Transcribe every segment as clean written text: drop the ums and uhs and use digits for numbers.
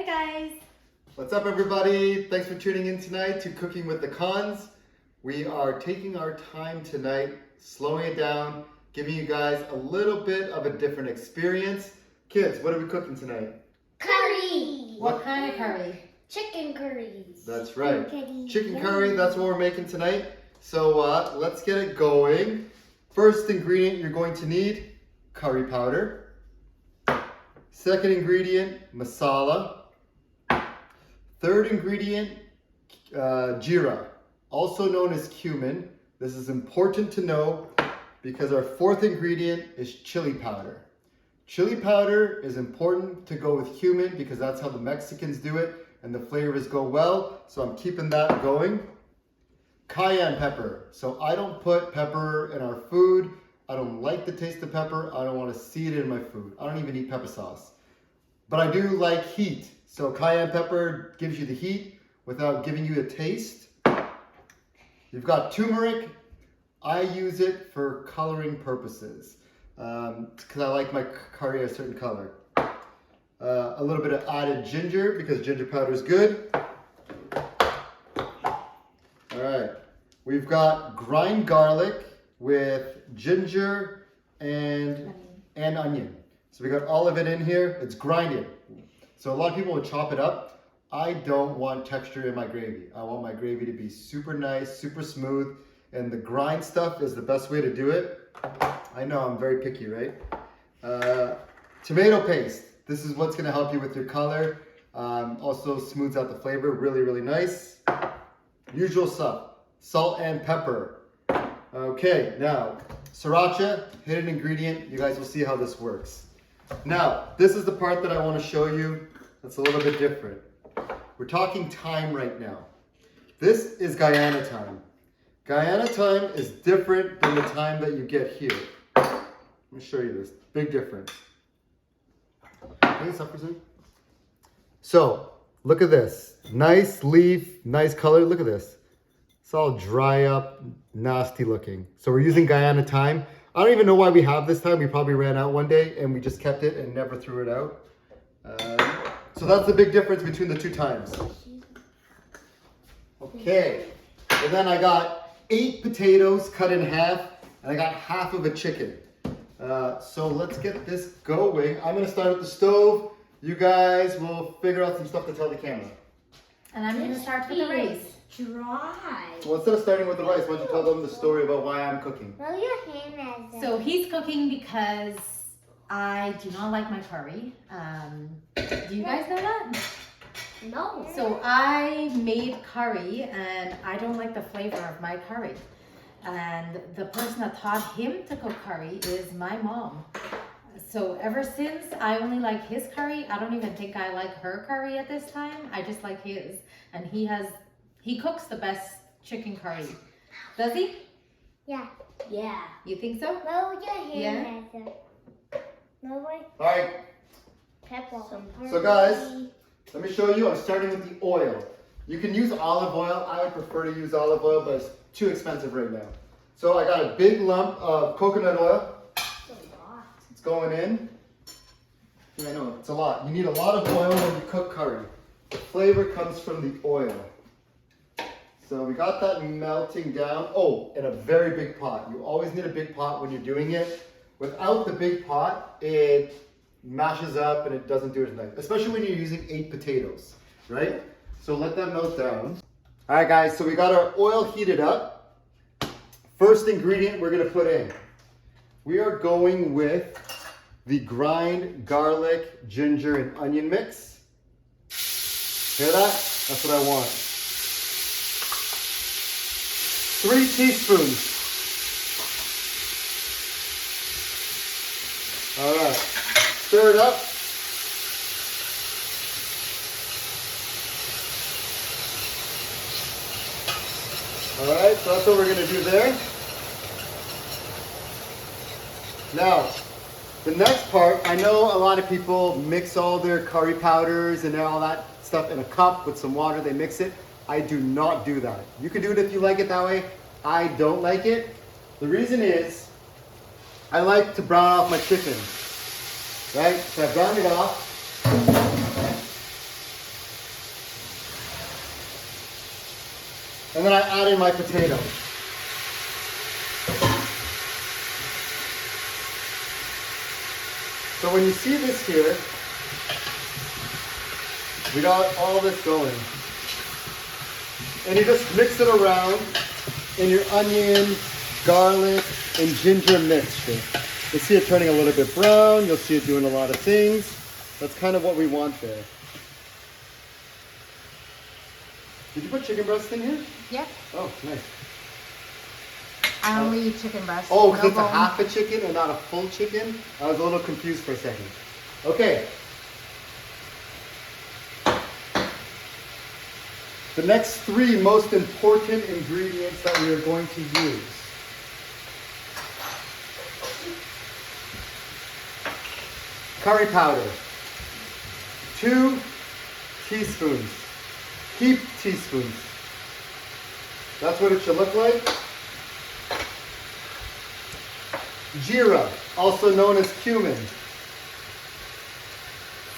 guys. What's up, everybody? Thanks for tuning in tonight to Cooking with the Cons. We are taking our time tonight, slowing it down, giving you guys a little bit of a different experience. Kids, what are we cooking tonight? Curry. What kind of curry? Chicken curries. That's right. Chicken curry, that's what we're making tonight. So let's get it going. First ingredient you're going to need, curry powder. Second ingredient, masala. Third ingredient, jeera, also known as cumin. This is important to know because our fourth ingredient is chili powder. Chili powder is important to go with cumin because that's how the Mexicans do it and the flavors go well. So I'm keeping that going. Cayenne pepper. So I don't put pepper in our food. I don't like the taste of pepper. I don't want to see it in my food. I don't even eat pepper sauce. But I do like heat. So cayenne pepper gives you the heat without giving you a taste. You've got turmeric. I use it for coloring purposes because I like my curry a certain color. A little bit of added ginger because ginger powder is good. All right, we've got grind garlic with ginger and onion. So we got all of it in here. It's grinded. So a lot of people would chop it up. I don't want texture in my gravy. I want my gravy to be super nice, super smooth, and the grind stuff is the best way to do it. I know I'm very picky, right? Tomato paste. This is what's gonna help you with your color. Also smooths out the flavor, really, really nice. Usual stuff, salt and pepper. Okay, now, sriracha, hidden ingredient. You guys will see how this works. Now, this is the part that I want to show you that's a little bit different. We're talking time right now. This is Guyana time. Guyana time is different than the time that you get here. Let me show you this. Big difference. So, look at this. Nice leaf, nice color. Look at this. It's all dry up, nasty looking. So we're using Guyana thyme. I don't even know why we have this thyme. We probably ran out one day and we just kept it and never threw it out. So that's the big difference between the two times. Okay, and then I got 8 potatoes cut in half and I got half of a chicken. So let's get this going. I'm gonna start at the stove. You guys will figure out some stuff to tell the camera. And I'm going to start with the rice. Dry. Well, instead of starting with the rice, why don't you tell them the story about why I'm cooking? Well, your hand has So he's cooking because I do not like my curry. Do you guys know that? No. So I made curry and I don't like the flavor of my curry. And the person that taught him to cook curry is my mom. So ever since I only like his curry, I don't even think I like her curry at this time. I just like his. And he cooks the best chicken curry. Does he? Yeah. Yeah. You think so? Well, your hand has no way. All right, Pepper. so guys, let me show you. I'm starting with the oil. You can use olive oil. I would prefer to use olive oil, but it's too expensive right now. So I got a big lump of coconut oil. It's going in. Yeah, I know, it's a lot. You need a lot of oil when you cook curry. The flavor comes from the oil. So we got that melting down. Oh, in a very big pot. You always need a big pot when you're doing it. Without the big pot, it mashes up and it doesn't do it nice. Especially when you're using 8 potatoes, right? So let that melt down. All right, guys, so we got our oil heated up. First ingredient we're gonna put in. We are going with the grind garlic, ginger, and onion mix. Hear that? That's what I want. 3 teaspoons. All right, stir it up. All right, so that's what we're gonna do there. Now, the next part, I know a lot of people mix all their curry powders and all that stuff in a cup with some water, they mix it. I do not do that. You can do it if you like it that way. I don't like it. The reason is, I like to brown off my chicken, right? So I browned it off. And then I add in my potatoes. So when you see this here, we got all this going. And you just mix it around in your onion, garlic, and ginger mixture. You'll see it turning a little bit brown. You'll see it doing a lot of things. That's kind of what we want there. Did you put chicken breast in here? Yeah. Oh, nice. I only eat chicken breast. Oh, because no it's a bone. half a chicken and not a full chicken? I was a little confused for a second. Okay. The next three most important ingredients that we are going to use. Curry powder. 2 teaspoons. Heap teaspoons. That's what it should look like. Jeera, also known as cumin.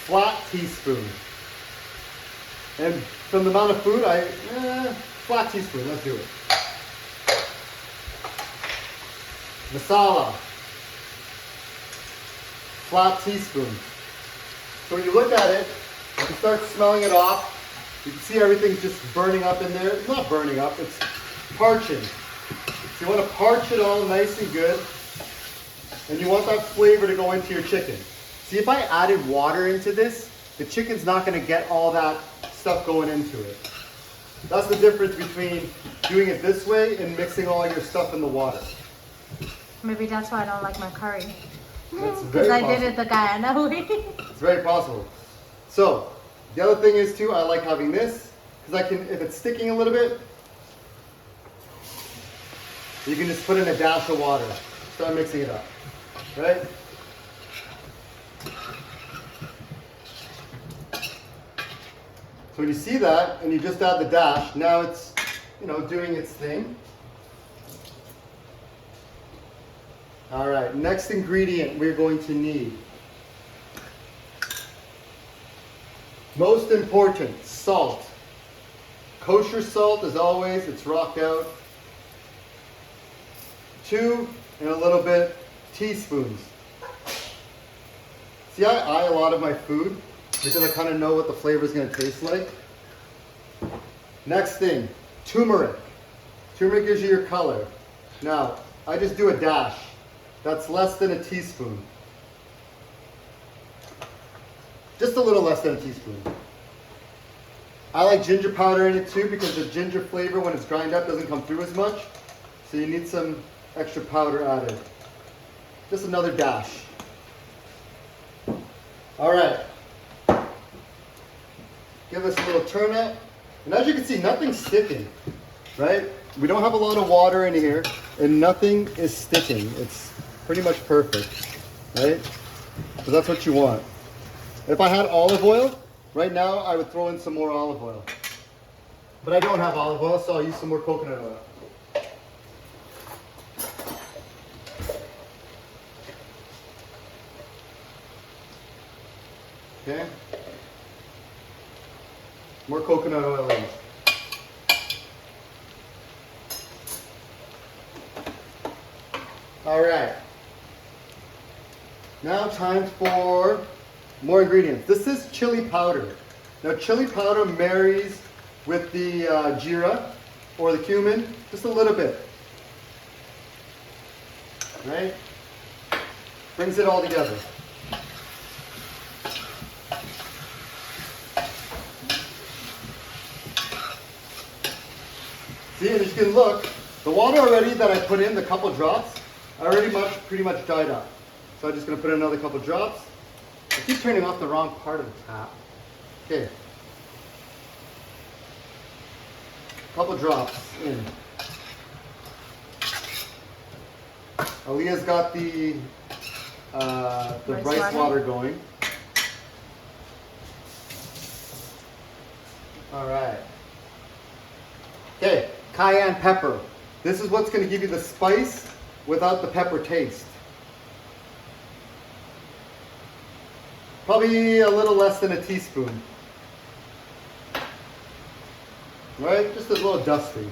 Flat teaspoon. And from the amount of food, flat teaspoon, let's do it. Masala. Flat teaspoon. So when you look at it, you can start smelling it off. You can see everything's just burning up in there. It's not burning up, it's parching. So you want to parch it all nice and good. And you want that flavor to go into your chicken. See, if I added water into this, the chicken's not going to get all that stuff going into it. That's the difference between doing it this way and mixing all your stuff in the water. Maybe that's why I don't like my curry. That's very Because I possible. did it the Guyana way. It's very possible. So, the other thing is too, I like having this, because I can, if it's sticking a little bit, you can just put in a dash of water. Start mixing it up, right? So when you see that, and you just add the dash, now it's, doing its thing. All right, next ingredient we're going to need. Most important, salt. Kosher salt, as always, it's rocked out. 2 and a little bit teaspoons. See, I eye a lot of my food because I kind of know what the flavor is going to taste like. Next thing, turmeric. Turmeric gives you your color. Now, I just do a dash. That's less than a teaspoon. Just a little less than a teaspoon. I like ginger powder in it too because the ginger flavor when it's ground up doesn't come through as much. So you need some extra powder added. Just another dash. All right. Give this a little turn up. And as you can see, nothing's sticking, right? We don't have a lot of water in here and nothing is sticking. It's pretty much perfect, right? So that's what you want. If I had olive oil, right now I would throw in some more olive oil. But I don't have olive oil, so I'll use some more coconut oil. Okay? More coconut oil in. All right. Now time for more ingredients. This is chili powder. Now chili powder marries with the jeera or the cumin just a little bit. Right? Brings it all together. See, and as you can look, the water already that I put in, the couple drops, pretty much died up. So I'm just going to put in another couple drops. I keep turning off the wrong part of the tap. Okay. Couple drops in. Aaliyah's got the rice water going. All right. Okay, cayenne pepper. This is what's going to give you the spice without the pepper taste. Probably a little less than a teaspoon. right? Just a little dusting.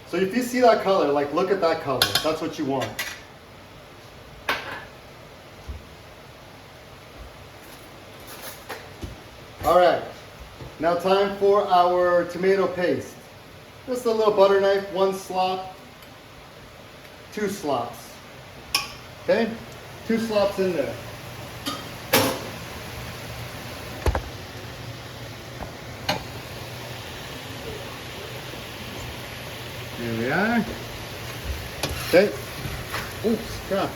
So if you see that color, like look at that color. That's what you want. All right, now time for our tomato paste. Just a little butter knife, 1 slop, 2 slops. Okay, 2 slops in there. There we are. Okay. Oops, crap.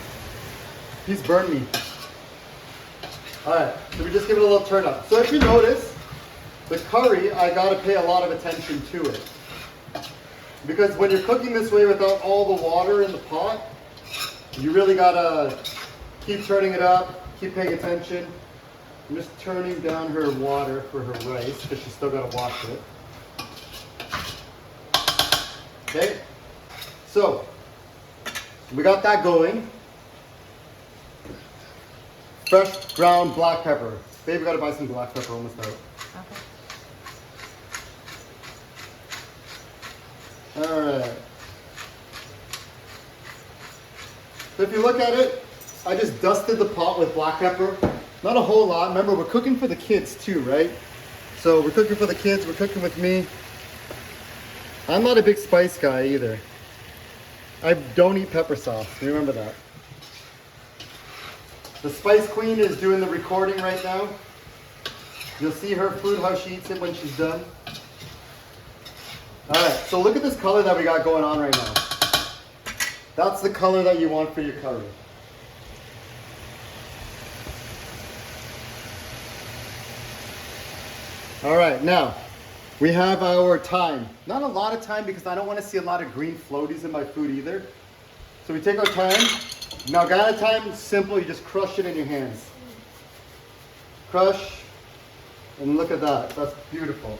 He's burned me. Alright, so we just give it a little turn up. So if you notice, the curry, I gotta pay a lot of attention to it. Because when you're cooking this way without all the water in the pot, you really gotta keep turning it up, keep paying attention. I'm just turning down her water for her rice, because she's still gotta wash it. Okay, so we got that going. Fresh ground black pepper. Babe, we gotta buy some black pepper, almost out. Okay. Alright. So if you look at it, I just dusted the pot with black pepper. Not a whole lot. Remember, we're cooking for the kids too, right? So we're cooking for the kids, we're cooking with me. I'm not a big spice guy either. I don't eat pepper sauce. Remember that. The Spice Queen is doing the recording right now. You'll see her food, how she eats it when she's done. Alright, so look at this color that we got going on right now. That's the color that you want for your curry. Alright, now we have our thyme. Not a lot of thyme because I don't want to see a lot of green floaties in my food either. So we take our thyme. Now, Ghana thyme is simple. You just crush it in your hands. Crush. And look at that. That's beautiful.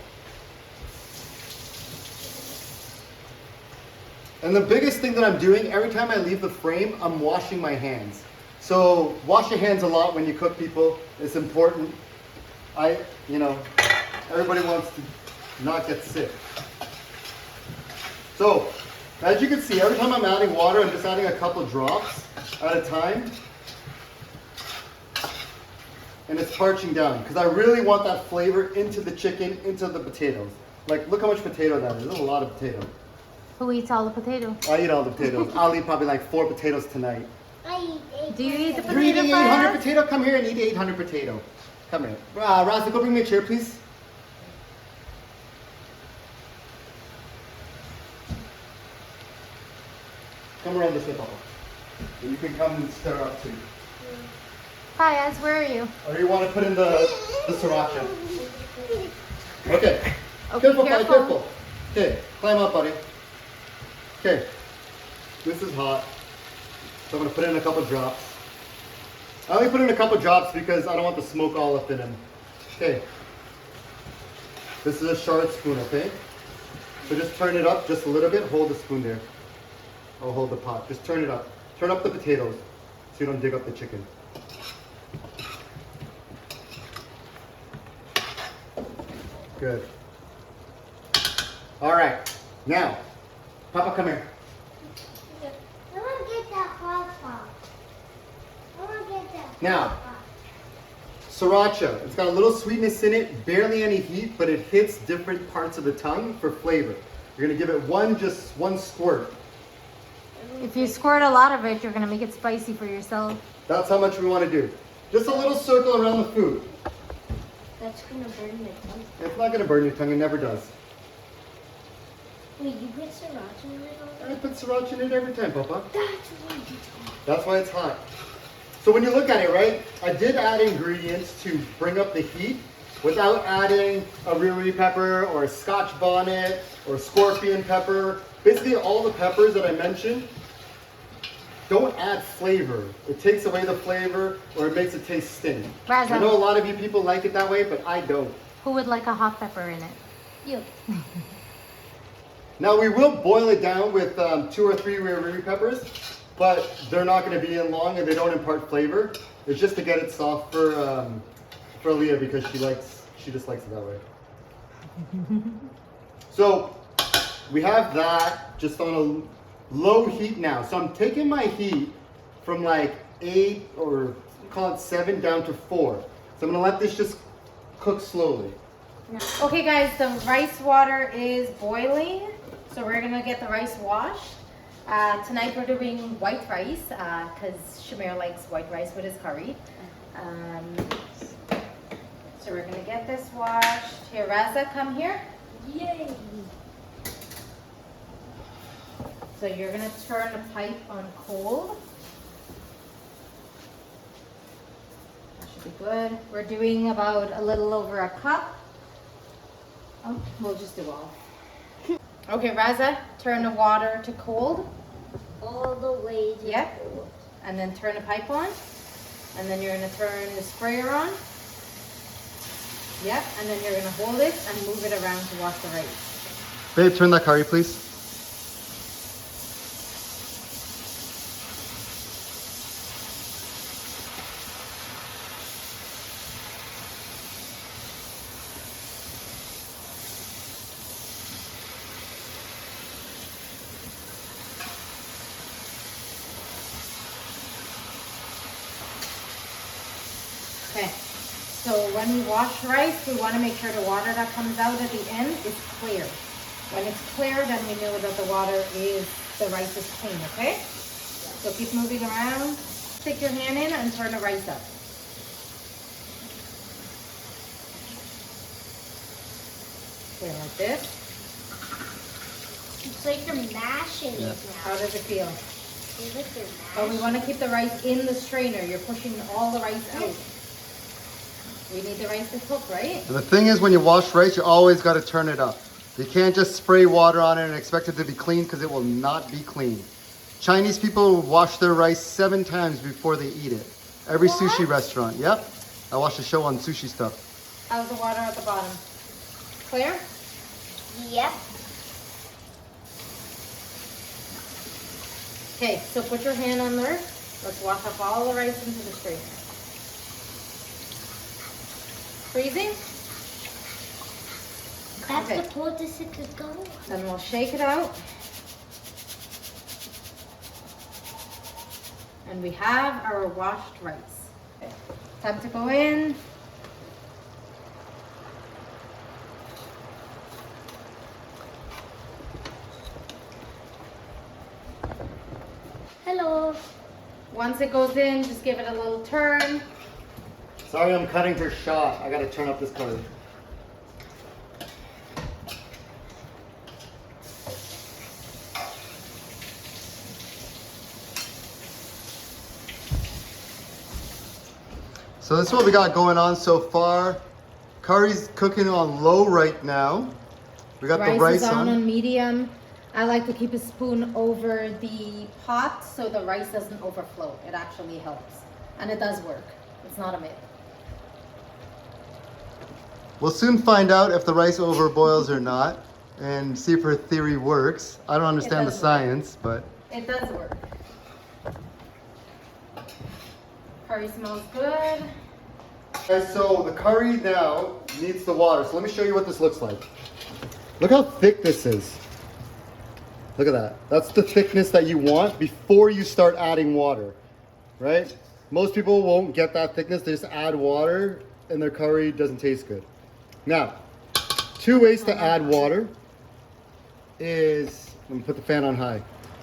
And the biggest thing that I'm doing, every time I leave the frame, I'm washing my hands. So wash your hands a lot when you cook, people. It's important. Everybody wants to not get sick. So, as you can see, every time I'm adding water, I'm just adding a couple drops at a time. And it's parching down because I really want that flavor into the chicken, into the potatoes. Like, look how much potato that is. There's a lot of potato. Who eats all the potatoes? I eat all the potatoes. I'll eat probably like 4 potatoes tonight. I eat 8. Do you eat the You're eating potato 800 fries? potato? Come here and eat 800 potato. Come here. Raza, go bring me a chair, please. Come around this way, Papa. And you can come and stir up too. Hi, Az, where are you? Or you want to put in the sriracha. Okay. Okay, Careful, buddy, careful. careful. Okay, climb up, buddy. Okay. This is hot. So I'm going to put in a couple drops. I only put in a couple drops because I don't want the smoke all up in them. Okay. This is a short spoon, okay? So just turn it up just a little bit. Hold the spoon there. I'll hold the pot. Just turn it up. Turn up the potatoes so you don't dig up the chicken. Good. All right. Now, Papa, come here. I want to get that hot pot. I want to get that Now. hot pot. Sriracha. It's got a little sweetness in it, barely any heat, but it hits different parts of the tongue for flavor. You're gonna give it just one squirt. If you squirt a lot of it, you're gonna make it spicy for yourself. That's how much we want to do. Just a little circle around the food. That's going to burn my tongue. It's not gonna burn your tongue. It never does. Wait, you put sriracha in it I already? put sriracha in it every time, Papa. That's why you told me. That's why it's hot. So when you look at it, right, I did add ingredients to bring up the heat without adding a riri pepper or a scotch bonnet or scorpion pepper. Basically all the peppers that I mentioned don't add flavor. It takes away the flavor or it makes it taste stink. Raza. I know a lot of you people like it that way, but I don't. Who would like a hot pepper in it? You. Now we will boil it down with 2 or 3 riri peppers, but they're not going to be in long and they don't impart flavor. It's just to get it soft for Leah because she just likes it that way. So we have that just on a low heat now. So I'm taking my heat from like 8 or call it 7 down to 4. So I'm gonna let this just cook slowly. Okay guys, the rice water is boiling. So we're gonna get the rice washed. Tonight we're doing white rice because Shamir likes white rice with his curry. So we're gonna get this washed. Here, Raza, come here. Yay! So you're gonna turn the pipe on cold. That should be good. We're doing about a little over a cup. Oh, we'll just do all. Okay, Raza, turn the water to cold. All the way to Yep. And then turn the pipe on. And then you're gonna turn the sprayer on. Yep, and then you're gonna hold it and move it around to wash the rice. Babe, turn that curry, please. Okay, so when we wash rice, we want to make sure the water that comes out at the end is clear. When it's clear, then we know that the rice is clean, okay? So keep moving around. Stick your hand in and turn the rice up. Okay, like this. It's like you're mashing it now. How does it feel? It's like you're Oh, we mashing. want to keep the rice in the strainer. You're pushing all the rice out. We need the rice to cook, right? And the thing is, when you wash rice, you always got to turn it up. You can't just spray water on it and expect it to be clean because it will not be clean. Chinese people wash their rice 7 times before they eat it. Every What? sushi restaurant. Yep. I watched a show on sushi stuff. How's the water at the bottom? Clear? Yep. Okay, so put your hand on there. Let's wash up all the rice into the strainer. Freezing? That's Okay. the closest it could go. Then we'll shake it out. And we have our washed rice. Okay. Time to go in. Hello. Once it goes in, just give it a little turn. Sorry, I'm cutting her shot. I got to turn up this color. So this is what we got going on so far. Curry's cooking on low right now. We got the rice is on. on medium. I like to keep a spoon over the pot so the rice doesn't overflow. It actually helps. And it does work. It's not a myth. We'll soon find out if the rice overboils or not and see if her theory works. I don't understand the does work. science, but It does work. Curry smells good. okay, so the curry now needs the water. So let me show you what this looks like. Look how thick this is. Look at that. That's the thickness that you want before you start adding water, right? Most people won't get that thickness. They just add water and their curry doesn't taste good. Now, 2 ways to add water is, let me put the fan on high.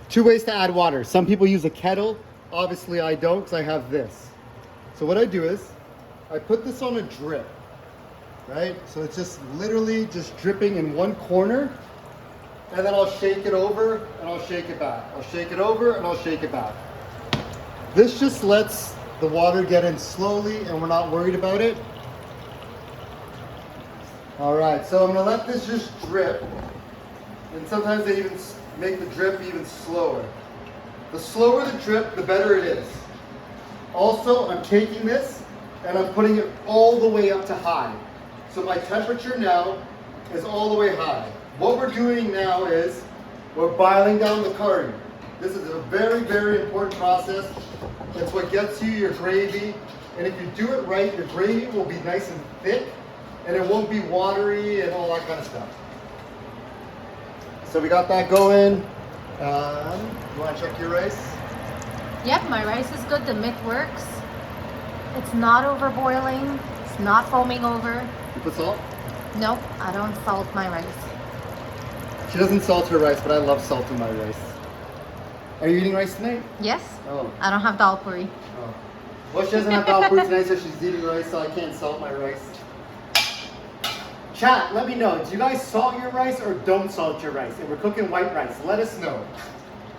2 ways to add water. Some people use a kettle. Obviously I don't because I have this. So what I do is, I put this on a drip, right? So it's just literally just dripping in one corner, and then I'll shake it over and I'll shake it back. I'll shake it over and I'll shake it back. This just lets the water get in slowly and we're not worried about it. All right, so I'm gonna let this just drip. And sometimes they even make the drip even slower. The slower the drip, the better it is. Also, I'm taking this and I'm putting it all the way up to high. So my temperature now is all the way high. What we're doing now is we're boiling down the curry. This is a very, very important process. It's what gets you your gravy. And if you do it right, your gravy will be nice and thick and it won't be watery and all that kind of stuff. So we got that going. You want to check your rice? Yep, my rice is good. The myth works. It's not over boiling. It's not foaming over. You put salt? Nope, I don't salt my rice. She doesn't salt her rice, but I love salt in my rice. Are you eating rice tonight? Yes, Oh. I don't have dal puri. Oh. Well, she doesn't have dal puri tonight, so she's eating rice, so I can't salt my rice. Chat, let me know. Do you guys salt your rice or don't salt your rice? And we're cooking white rice. Let us know.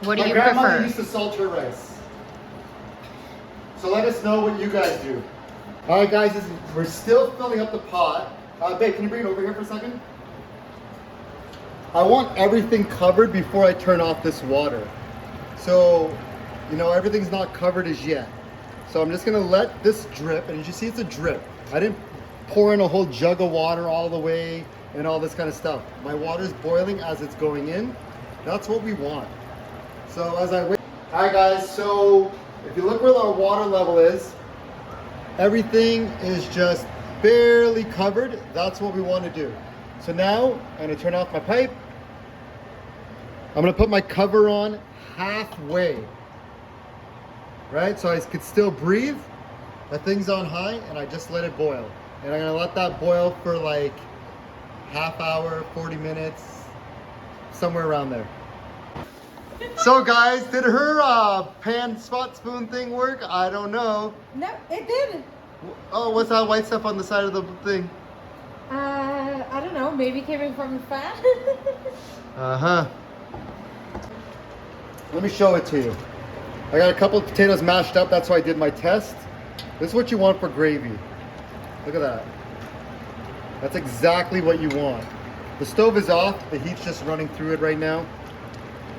What do My you grandmother prefer? used to salt her rice. So let us know what you guys do. All right, guys, we're still filling up the pot. Babe, can you bring it over here for a second? I want everything covered before I turn off this water. So, you know, everything's not covered as yet. So I'm just gonna let this drip, and as you see, it's a drip. I didn't pour in a whole jug of water all the way and all this kind of stuff. My water's boiling as it's going in. That's what we want. So as I wait. All right, guys, so if you look where our water level is, everything is just barely covered. That's what we want to do. So now I'm gonna turn off my pipe. I'm gonna put my cover on halfway, right? So I could still breathe. That thing's on high and I just let it boil. And I'm gonna let that boil for like half hour, 40 minutes, somewhere around there. So guys, did her pan spot spoon thing work? I don't know. No, it did. Oh, what's that white stuff on the side of the thing? I don't know. Maybe came from the fat. Uh-huh. Let me show it to you. I got a couple of potatoes mashed up. That's why I did my test. This is what you want for gravy. Look at that. That's exactly what you want. The stove is off. The heat's just running through it right now.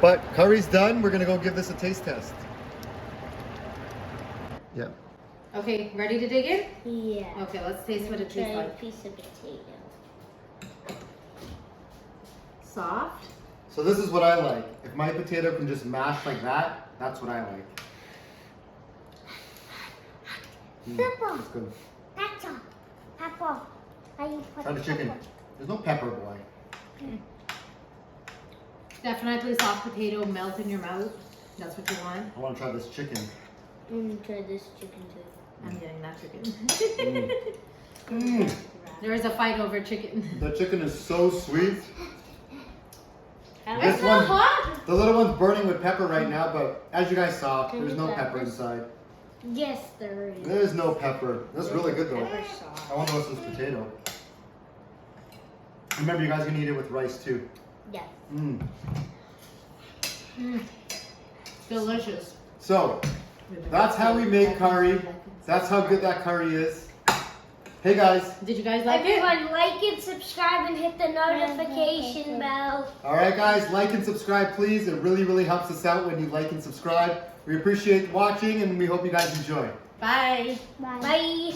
But curry's done. We're gonna go give this a taste test. Yeah. Okay, ready to dig in? Yeah. Okay, let's taste what it tastes Try a like. piece of potato. Soft. So this is what I like. If my potato can just mash like that, that's what I like. Pepper. It's good. Pepper. Pepper. How you put Try the chicken. pepper? There's no pepper, boy. Definitely soft potato melt in your mouth. That's what you want. I want to try this chicken. Try this chicken too. I'm getting that chicken. Mm. There is a fight over chicken. The chicken is so sweet. How This It's not one, hot. the little one's burning with pepper right now, but as you guys saw, there's no pepper inside. Yes, there is. There's no pepper. That's really good though. Pepper sauce. I wonder what's this potato. Remember, you guys can eat it with rice too. Yes. Mm. Delicious. So, that's how we make curry. That's how good that curry is. Hey guys. Did you guys like it? Everyone, like and subscribe and hit the notification bell. Alright guys, like and subscribe please. It really, really helps us out when you like and subscribe. We appreciate watching and we hope you guys enjoy. Bye. Bye. Bye.